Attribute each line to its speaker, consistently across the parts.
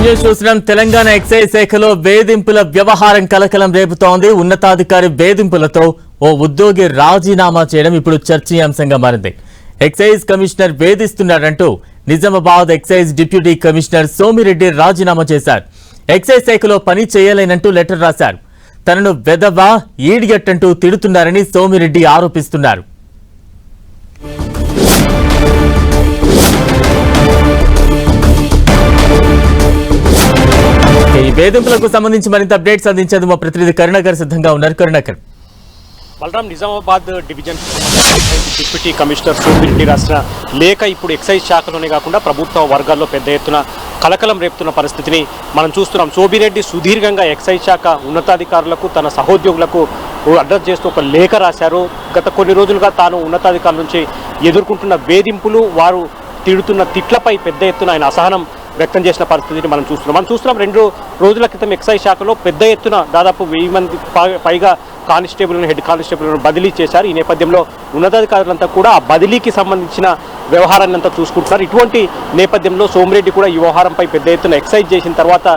Speaker 1: చూసిన తెలంగాణ ఎక్సైజ్ శాఖలో వేధింపుల వ్యవహారం కలకలం రేపుతోంది. ఉన్నతాధికారి వేధింపులతో ఓ ఉద్యోగి రాజీనామా చేయడం ఇప్పుడు చర్చనీయాంశంగా మారింది. ఎక్సైజ్ కమిషనర్ వేధిస్తున్నాడంటూ Nizamabad excise deputy commissioner Somireddy రాజీనామా చేశారు. ఎక్సైజ్ శాఖలో పని చేయలేనంటూ లెటర్ రాశారు. తనను వెధవా, ఈడియట్ అంటూ తిడుతున్నారని సోమిరెడ్డి ఆరోపిస్తున్నారు. ఈ వేధింపులకు సంబంధించి మరింత అప్డేట్స్ అందించేందుకు మా ప్రతినిధి కరుణాకర్ సిద్ధంగా ఉన్నారు. Karunakar,
Speaker 2: Balaram, Nizamabad division deputy commissioner Somireddy రాసిన లేఖ ఇప్పుడు ఎక్సైజ్ శాఖలోనే కాకుండా ప్రభుత్వ వర్గాల్లో పెద్ద ఎత్తున కలకలం రేపుతున్న పరిస్థితిని మనం చూస్తున్నాం. సోమిరెడ్డి సుదీర్ఘంగా ఎక్సైజ్ శాఖ ఉన్నతాధికారులకు, తన సహోద్యోగులకు అడ్రస్ చేస్తూ ఒక లేఖ రాశారు. గత కొన్ని రోజులుగా తాను ఉన్నతాధికారుల నుంచి ఎదుర్కొంటున్న వేధింపులు, వారు తిడుతున్న తిట్లపై పెద్ద ఎత్తున ఆయన అసహనం వ్యక్తం చేసిన పరిస్థితిని మనం చూస్తున్నాం. 2 రోజుల క్రితం ఎక్సైజ్ శాఖలో పెద్ద ఎత్తున దాదాపు 1000 మంది పైగా కానిస్టేబుల్ను, హెడ్ కానిస్టేబుల్ను బదిలీ చేశారు. ఈ నేపథ్యంలో ఉన్నతాధికారులంతా కూడా ఆ బదిలీకి సంబంధించిన వ్యవహారాన్ని అంతా చూసుకుంటున్నారు. ఇటువంటి నేపథ్యంలో సోమిరెడ్డి కూడా ఈ వ్యవహారంపై పెద్ద ఎత్తున ఎక్సైజ్ చేసిన తర్వాత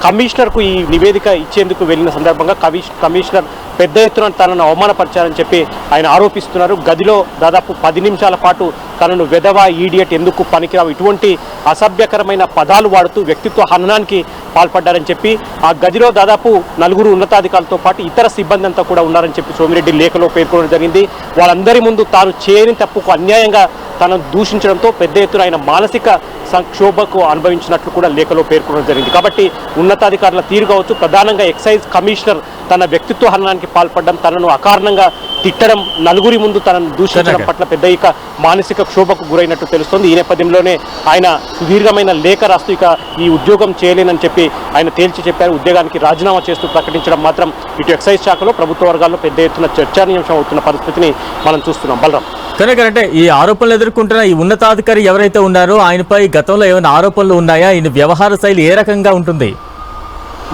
Speaker 2: కమిషనర్కు ఈ నివేదిక ఇచ్చేందుకు వెళ్ళిన సందర్భంగా కమిషనర్ పెద్ద ఎత్తున తనను అవమానపరిచారని చెప్పి ఆయన ఆరోపిస్తున్నారు. గదిలో దాదాపు 10 నిమిషాల పాటు తనను వెధవా, ఈడియట్, ఎందుకు పనికిరావు, ఇటువంటి అసభ్యకరమైన పదాలు వాడుతూ వ్యక్తిత్వ హననానికి పాల్పడ్డారని చెప్పి ఆ గదిలో దాదాపు 4 ఉన్నతాధికారులతో పాటు ఇతర సిబ్బంది అంతా కూడా ఉన్నారని చెప్పి సోమిరెడ్డి లేఖలో పేర్కొనడం జరిగింది. వాళ్ళందరి ముందు తాను చేయని తప్పుకు అన్యాయంగా తనను దూషించడంతో పెద్ద ఎత్తున ఆయన మానసిక సంక్షోభకు అనుభవించినట్లు కూడా లేఖలో పేర్కొనడం జరిగింది. కాబట్టి ఉన్నతాధికారుల తీరు కావచ్చు, ప్రధానంగా ఎక్సైజ్ కమిషనర్ తన వ్యక్తిత్వ హననానికి పాల్పడడం, తనను అకారణంగా తిట్టడం, 4 ముందు తనను దూషించడం పట్ల పెద్ద మానసిక క్షోభకు గురైనట్టు తెలుస్తోంది. ఈ నేపథ్యంలోనే ఆయన సుదీర్ఘమైన లేఖ రాస్తూ ఇక ఈ ఉద్యోగం చేయలేనని చెప్పి ఆయన తేల్చి చెప్పారు. ఉద్యోగానికి రాజీనామా చేస్తూ ప్రకటించడం మాత్రం ఇటు ఎక్సైజ్ శాఖలో, ప్రభుత్వ వర్గాల్లో పెద్ద ఎత్తున చర్చనీయాంశం అవుతున్న పరిస్థితిని మనం చూస్తున్నాం. బలరాం,
Speaker 1: కనుకంటే ఈ ఆరోపణలు ఎదుర్కొంటున్న ఈ ఉన్నతాధికారి ఎవరైతే ఉన్నారో ఆయనపై గతంలో ఏమైనా ఆరోపణలు ఉన్నాయా? ఈయన వ్యవహార శైలి ఏ రకంగా ఉంటుంది?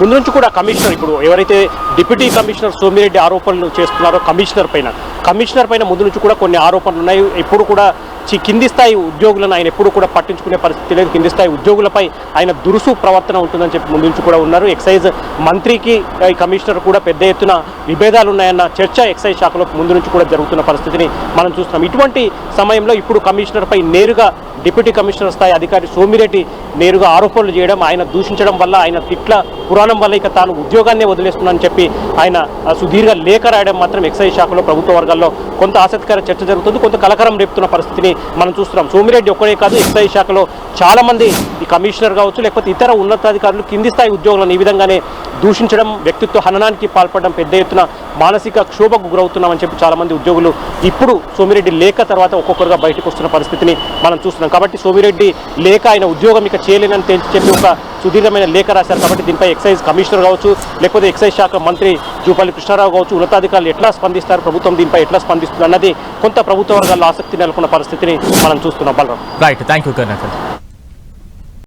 Speaker 2: ముందు నుంచి కూడా కమిషనర్, ఇప్పుడు ఎవరైతే డిప్యూటీ కమిషనర్ సోమిరెడ్డి ఆరోపణలు చేస్తున్నారో కమిషనర్ పైన ముందు నుంచి కూడా కొన్ని ఆరోపణలు ఉన్నాయి. ఎప్పుడు కూడా కింది స్థాయి ఉద్యోగులను ఆయన ఎప్పుడు కూడా పట్టించుకునే పరిస్థితి లేదు. కింది స్థాయి ఉద్యోగులపై ఆయన దురుసు ప్రవర్తన ఉంటుందని చెప్పి ముందు నుంచి కూడా ఉన్నారు. ఎక్సైజ్ మంత్రికి ఈ కమిషనర్ కూడా పెద్ద ఎత్తున విభేదాలు ఉన్నాయన్న చర్చ ఎక్సైజ్ శాఖలో ముందు నుంచి కూడా జరుగుతున్న పరిస్థితిని మనం చూస్తున్నాం. ఇటువంటి సమయంలో ఇప్పుడు కమిషనర్పై నేరుగా డిప్యూటీ కమిషనర్ స్థాయి అధికారి సోమిరెడ్డి నేరుగా ఆరోపణలు చేయడం, ఆయన దూషించడం వల్ల, ఆయన తిట్ల పురాణం వల్ల ఇక తాను ఉద్యోగాన్నే వదిలేస్తున్నానని చెప్పి ఆయన సుదీర్ఘ లేఖ రాయడం మాత్రం ఎక్సైజ్ శాఖలో, ప్రభుత్వ వర్గాల్లో కొంత ఆసక్తికర చర్చ జరుగుతుంది, కొంత కలకరం రేపుతున్న పరిస్థితిని మనం చూస్తున్నాం. సోమిరెడ్డి ఒక్కడే కాదు, ఎక్సైజ్ శాఖలో చాలా మంది ఈ కమిషనర్ కావచ్చు, లేకపోతే ఇతర ఉన్నతాధికారులు కింది స్థాయి ఉద్యోగులను ఈ విధంగానే దూషించడం, వ్యక్తిత్వ హననానికి పాల్పడడం, పెద్ద ఎత్తున మానసిక క్షోభకు గురవుతున్నామని చెప్పి చాలా మంది ఉద్యోగులు ఇప్పుడు సోమిరెడ్డి లేఖ తర్వాత ఒక్కొక్కరుగా బయటకు వస్తున్న పరిస్థితిని మనం చూస్తున్నాం. కాబట్టి సోమిరెడ్డి లేఖ ఆయన ఉద్యోగం ఇక చేయలేనని తేల్చి చెప్పి ఒక సుదీర్ఘమైన లేఖ రాశారు. కాబట్టి దీనిపై ఎక్సైజ్ కమిషనర్ కావచ్చు, లేకపోతే ఎక్సైజ్ శాఖ మంత్రి జూపల్లి కృష్ణారావు కావచ్చు, ఉన్నతాధికారులు ఎట్లా స్పందిస్తారు, ప్రభుత్వం దీనిపై ఎట్లా స్పందిస్తుంది అన్నది కొంత ప్రభుత్వ వర్గాల్లో ఆసక్తి నెలకొన్న పరిస్థితిని మనం చూస్తున్నాం. Balaram,
Speaker 1: right, thank you Karunakar.